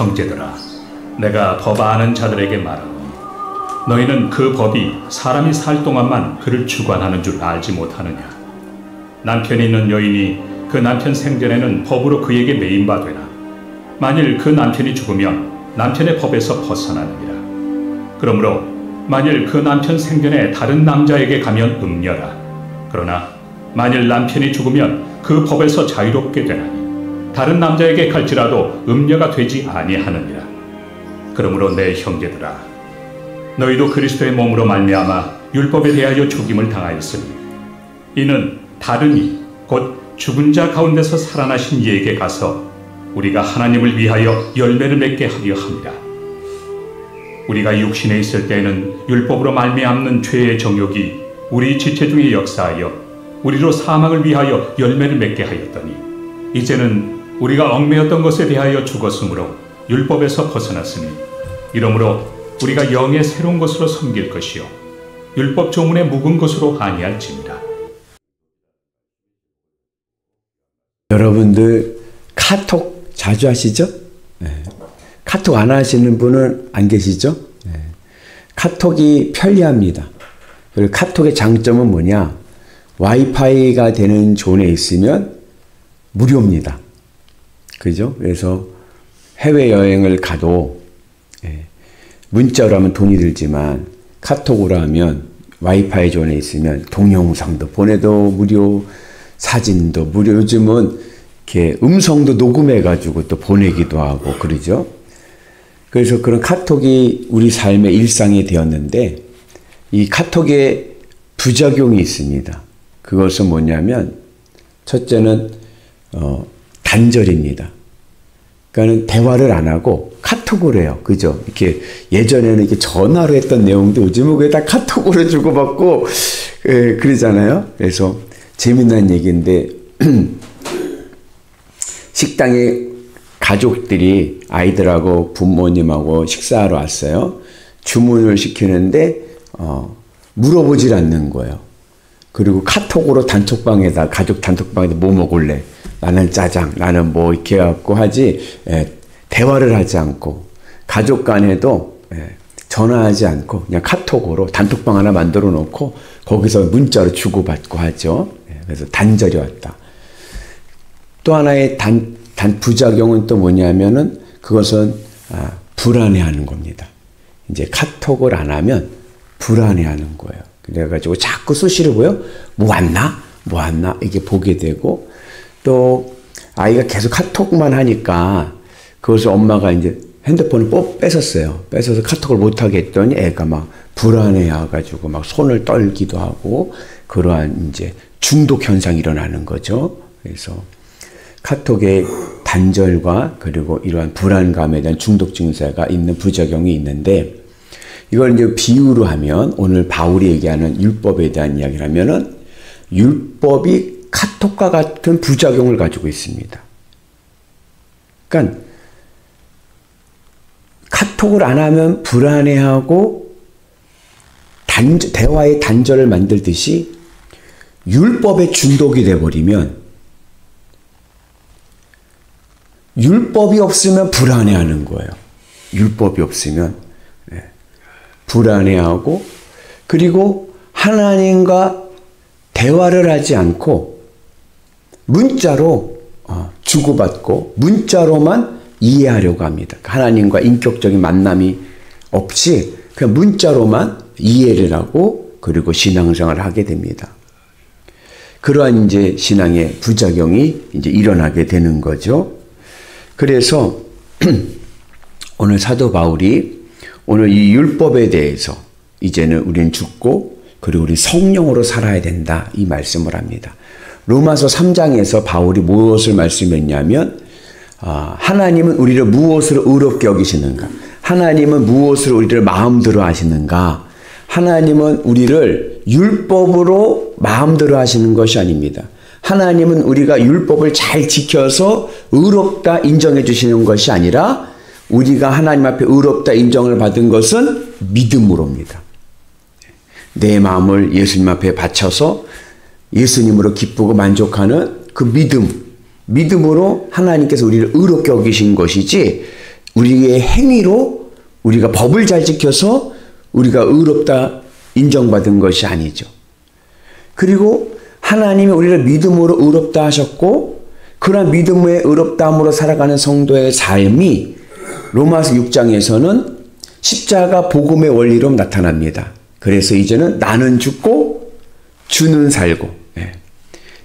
형제들아, 내가 법 아는 자들에게 말하노니 너희는 그 법이 사람이 살 동안만 그를 주관하는 줄 알지 못하느냐. 남편이 있는 여인이 그 남편 생전에는 법으로 그에게 매인바 되나 만일 그 남편이 죽으면 남편의 법에서 벗어나느니라. 그러므로 만일 그 남편 생전에 다른 남자에게 가면 음녀라. 그러나 만일 남편이 죽으면 그 법에서 자유롭게 되나니 다른 남자에게 갈지라도 음녀가 되지 아니하느니라. 그러므로 내 형제들아, 너희도 그리스도의 몸으로 말미암아 율법에 대하여 죽임을 당하였으니 이는 다름이 곧 죽은 자 가운데서 살아나신 이에게 가서 우리가 하나님을 위하여 열매를 맺게 하려 함이라. 우리가 육신에 있을 때에는 율법으로 말미암는 죄의 정욕이 우리 지체 중에 역사하여 우리로 사망을 위하여 열매를 맺게 하였더니 이제는 우리가 얽매였던 것에 대하여 죽었으므로 율법에서 벗어났으니 이러므로 우리가 영의 새로운 것으로 섬길 것이요 율법 조문에 묵은 것으로 아니할지니라. 여러분들 카톡 자주 하시죠? 네. 카톡 안 하시는 분은 안 계시죠? 네. 카톡이 편리합니다. 그리고 카톡의 장점은 뭐냐? 와이파이가 되는 존에 있으면 무료입니다. 그죠? 그래서 해외여행을 가도 문자로 하면 돈이 들지만 카톡으로 하면 와이파이 존에 있으면 동영상도 보내도 무료, 사진도 무료, 요즘은 이렇게 음성도 녹음해가지고 또 보내기도 하고 그러죠. 그래서 그런 카톡이 우리 삶의 일상이 되었는데 이 카톡에 부작용이 있습니다. 그것은 뭐냐면 첫째는 단절입니다. 그러니까 대화를 안 하고 카톡으로 해요. 그죠? 이렇게 예전에는 이렇게 전화로 했던 내용도 요즘은 그게 다 카톡으로 주고받고 그러잖아요. 그래서 재미난 얘기인데 식당에 가족들이 아이들하고 부모님하고 식사하러 왔어요. 주문을 시키는데 물어보질 않는 거예요. 그리고 카톡으로 단톡방에다 가족 단톡방에다 뭐 먹을래? 나는 짜장, 나는 뭐 이렇게 해갖고 하지 대화를 하지 않고 가족 간에도 전화하지 않고 그냥 카톡으로 단톡방 하나 만들어 놓고 거기서 문자로 주고받고 하죠. 그래서 단절이 왔다. 또 하나의 부작용은 또 뭐냐면은 그것은 불안해하는 겁니다. 이제 카톡을 안 하면 불안해하는 거예요. 그래가지고 자꾸 수시로 뭐 왔나? 뭐 왔나? 이게 보게 되고 또 아이가 계속 카톡만 하니까 그것을 엄마가 이제 핸드폰을 뺏었어요. 뺏어서 카톡을 못하게 했더니 애가 막 불안해해가지고 막 손을 떨기도 하고 그러한 이제 중독 현상이 일어나는 거죠. 그래서 카톡의 단절과 그리고 이러한 불안감에 대한 중독 증세가 있는 부작용이 있는데 이걸 이제 비유로 하면 오늘 바울이 얘기하는 율법에 대한 이야기를 하면은 율법이 카톡과 같은 부작용을 가지고 있습니다. 그러니까 카톡을 안 하면 불안해하고 대화의 단절을 만들듯이 율법에 중독이 돼버리면 율법이 없으면 불안해하는 거예요. 율법이 없으면 불안해하고 그리고 하나님과 대화를 하지 않고 문자로 주고받고 문자로만 이해하려고 합니다. 하나님과 인격적인 만남이 없이 그냥 문자로만 이해를 하고 그리고 신앙생활을 하게 됩니다. 그러한 이제 신앙의 부작용이 이제 일어나게 되는 거죠. 그래서 오늘 사도 바울이 오늘 이 율법에 대해서 이제는 우리는 죽고 그리고 우리 성령으로 살아야 된다 이 말씀을 합니다. 로마서 3장에서 바울이 무엇을 말씀했냐면 하나님은 우리를 무엇으로 의롭게 여기시는가? 하나님은 무엇으로 우리를 마음대로 하시는가? 하나님은 우리를 율법으로 마음대로 하시는 것이 아닙니다. 하나님은 우리가 율법을 잘 지켜서 의롭다 인정해 주시는 것이 아니라 우리가 하나님 앞에 의롭다 인정을 받은 것은 믿음으로입니다. 내 마음을 예수님 앞에 바쳐서 예수님으로 기쁘고 만족하는 그 믿음으로 하나님께서 우리를 의롭게 여기신 것이지 우리의 행위로 우리가 법을 잘 지켜서 우리가 의롭다 인정받은 것이 아니죠. 그리고 하나님이 우리를 믿음으로 의롭다 하셨고 그런 믿음의 의롭다함으로 살아가는 성도의 삶이 로마서 6장에서는 십자가 복음의 원리로 나타납니다. 그래서 이제는 나는 죽고 주는 살고,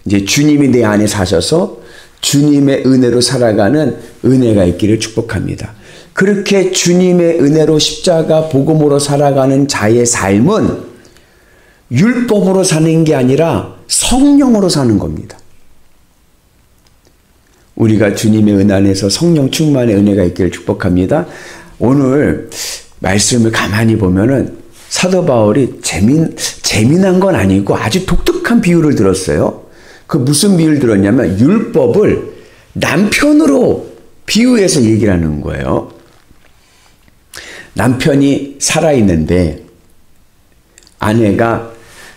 이제 주님이 내 안에 사셔서 주님의 은혜로 살아가는 은혜가 있기를 축복합니다. 그렇게 주님의 은혜로 십자가 복음으로 살아가는 자의 삶은 율법으로 사는 게 아니라 성령으로 사는 겁니다. 우리가 주님의 은혜 안에서 성령 충만의 은혜가 있기를 축복합니다. 오늘 말씀을 가만히 보면은 사도 바울이 재미난 건 아니고 아주 독특한 비유를 들었어요. 그 무슨 비유를 들었냐면 율법을 남편으로 비유해서 얘기를 하는 거예요. 남편이 살아있는데 아내가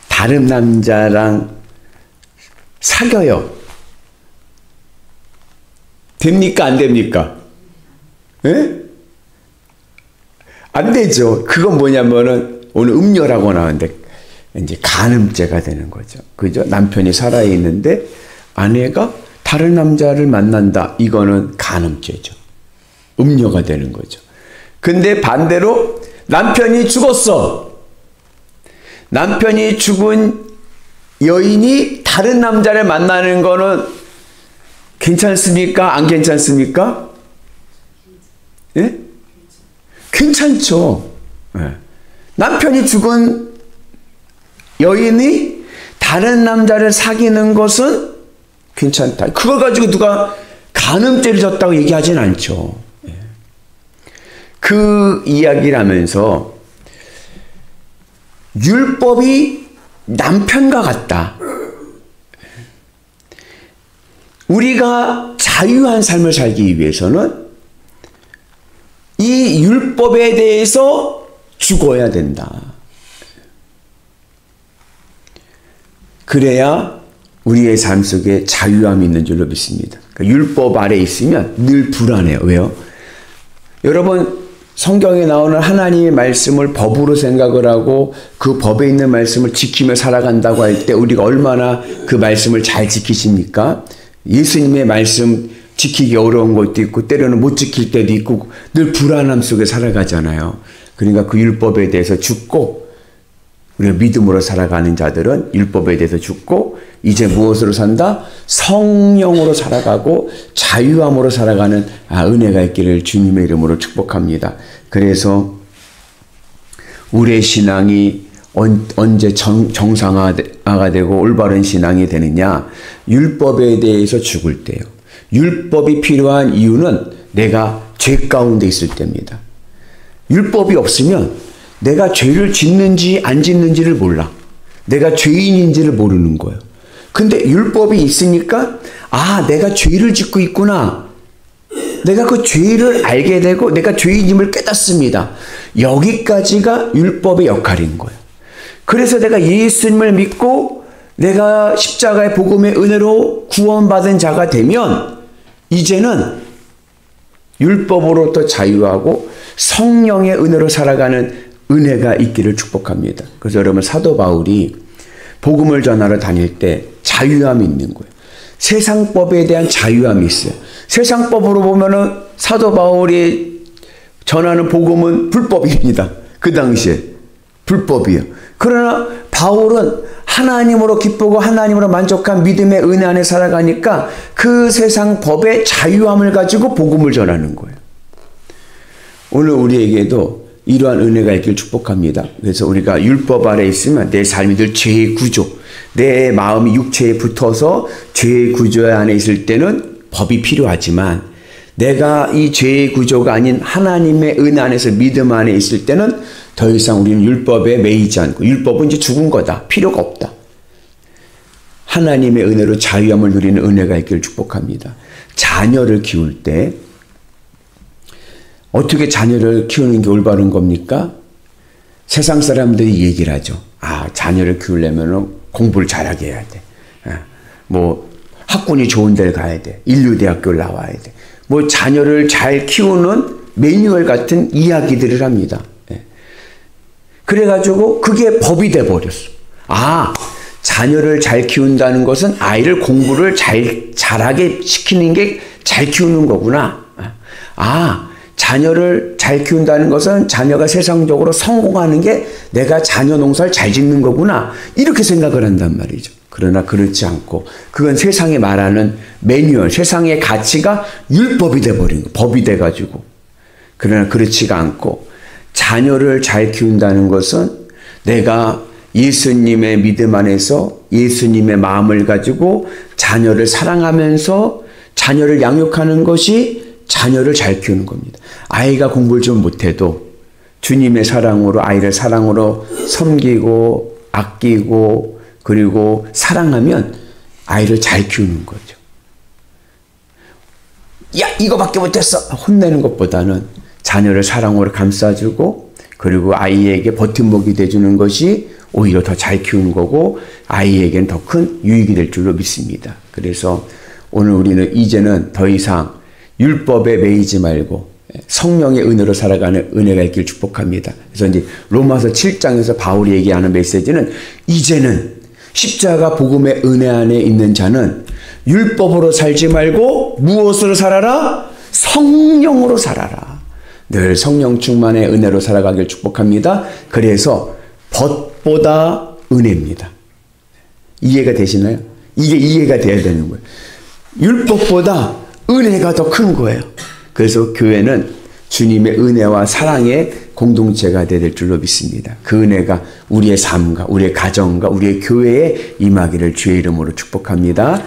다른 남자랑 사겨요. 됩니까? 안 됩니까? 예? 안 되죠. 그건 뭐냐면은 오늘 음녀라고 나오는데 이제 간음죄가 되는 거죠. 그죠? 남편이 살아있는데 아내가 다른 남자를 만난다. 이거는 간음죄죠. 음녀가 되는 거죠. 근데 반대로 남편이 죽었어. 남편이 죽은 여인이 다른 남자를 만나는 거는 괜찮습니까? 안 괜찮습니까? 예? 괜찮죠. 예. 남편이 죽은 여인이 다른 남자를 사귀는 것은 괜찮다. 그걸 가지고 누가 간음죄를 졌다고 얘기하진 않죠. 예. 그 이야기를 하면서 율법이 남편과 같다. 우리가 자유한 삶을 살기 위해서는 이 율법에 대해서 죽어야 된다. 그래야 우리의 삶 속에 자유함이 있는 줄로 믿습니다. 그러니까 율법 아래 있으면 늘 불안해요. 왜요? 여러분 성경에 나오는 하나님의 말씀을 법으로 생각을 하고 그 법에 있는 말씀을 지키며 살아간다고 할 때 우리가 얼마나 그 말씀을 잘 지키십니까? 예수님의 말씀 지키기 어려운 것도 있고 때로는 못 지킬 때도 있고 늘 불안함 속에 살아가잖아요. 그러니까 그 율법에 대해서 죽고 우리가 믿음으로 살아가는 자들은 율법에 대해서 죽고 이제 무엇으로 산다? 성령으로 살아가고 자유함으로 살아가는 은혜가 있기를 주님의 이름으로 축복합니다. 그래서 우리의 신앙이 언제 정상화가 되고 올바른 신앙이 되느냐? 율법에 대해서 죽을 때요. 율법이 필요한 이유는 내가 죄 가운데 있을 때입니다. 율법이 없으면 내가 죄를 짓는지 안 짓는지를 몰라. 내가 죄인인지를 모르는 거예요. 근데 율법이 있으니까 내가 죄를 짓고 있구나. 내가 그 죄를 알게 되고 내가 죄인임을 깨닫습니다. 여기까지가 율법의 역할인 거예요. 그래서 내가 예수님을 믿고 내가 십자가의 복음의 은혜로 구원받은 자가 되면 이제는 율법으로부터 자유하고 성령의 은혜로 살아가는 은혜가 있기를 축복합니다. 그래서 여러분 사도 바울이 복음을 전하러 다닐 때 자유함이 있는 거예요. 세상법에 대한 자유함이 있어요. 세상법으로 보면은 사도 바울이 전하는 복음은 불법입니다. 그 당시에 불법이에요. 그러나 바울은 하나님으로 기쁘고 하나님으로 만족한 믿음의 은혜 안에 살아가니까 그 세상 법의 자유함을 가지고 복음을 전하는 거예요. 오늘 우리에게도 이러한 은혜가 있길 축복합니다. 그래서 우리가 율법 아래 있으면 내 삶이 늘 죄의 구조, 내 마음이 육체에 붙어서 죄의 구조 안에 있을 때는 법이 필요하지만 내가 이 죄의 구조가 아닌 하나님의 은혜 안에서 믿음 안에 있을 때는 더 이상 우리는 율법에 매이지 않고 율법은 이제 죽은 거다. 필요가 없다. 하나님의 은혜로 자유함을 누리는 은혜가 있기를 축복합니다. 자녀를 키울 때 어떻게 자녀를 키우는 게 올바른 겁니까? 세상 사람들이 얘기를 하죠. 자녀를 키우려면 공부를 잘하게 해야 돼. 학군이 좋은 데를 가야 돼. 인류대학교를 나와야 돼. 자녀를 잘 키우는 매뉴얼 같은 이야기들을 합니다. 그래가지고 그게 법이 돼버렸어. 아, 자녀를 잘 키운다는 것은 아이를 공부를 잘하게 시키는 게 잘 키우는 거구나. 아, 자녀를 잘 키운다는 것은 자녀가 세상적으로 성공하는 게 내가 자녀 농사를 잘 짓는 거구나. 이렇게 생각을 한단 말이죠. 그러나 그렇지 않고 그건 세상에 말하는 매뉴얼, 세상의 가치가 율법이 돼버린 거, 법이 돼가지고. 그러나 그렇지가 않고 자녀를 잘 키운다는 것은 내가 예수님의 믿음 안에서 예수님의 마음을 가지고 자녀를 사랑하면서 자녀를 양육하는 것이 자녀를 잘 키우는 겁니다. 아이가 공부를 좀 못해도 주님의 사랑으로 아이를 사랑으로 섬기고 아끼고 그리고 사랑하면 아이를 잘 키우는 거죠. 야, 이거밖에 못했어! 혼내는 것보다는 자녀를 사랑으로 감싸주고 그리고 아이에게 버팀목이 돼주는 것이 오히려 더 잘 키우는 거고 아이에게는 더 큰 유익이 될 줄로 믿습니다. 그래서 오늘 우리는 이제는 더 이상 율법에 매이지 말고 성령의 은혜로 살아가는 은혜가 있길 축복합니다. 그래서 이제 로마서 7장에서 바울이 얘기하는 메시지는 이제는 십자가 복음의 은혜 안에 있는 자는 율법으로 살지 말고 무엇으로 살아라? 성령으로 살아라. 늘 성령 충만의 은혜로 살아가길 축복합니다. 그래서 법보다 은혜입니다. 이해가 되시나요? 이게 이해가 돼야 되는 거예요. 율법보다 은혜가 더 큰 거예요. 그래서 교회는 주님의 은혜와 사랑의 공동체가 될 줄로 믿습니다. 그 은혜가 우리의 삶과 우리의 가정과 우리의 교회에 임하기를 주의 이름으로 축복합니다.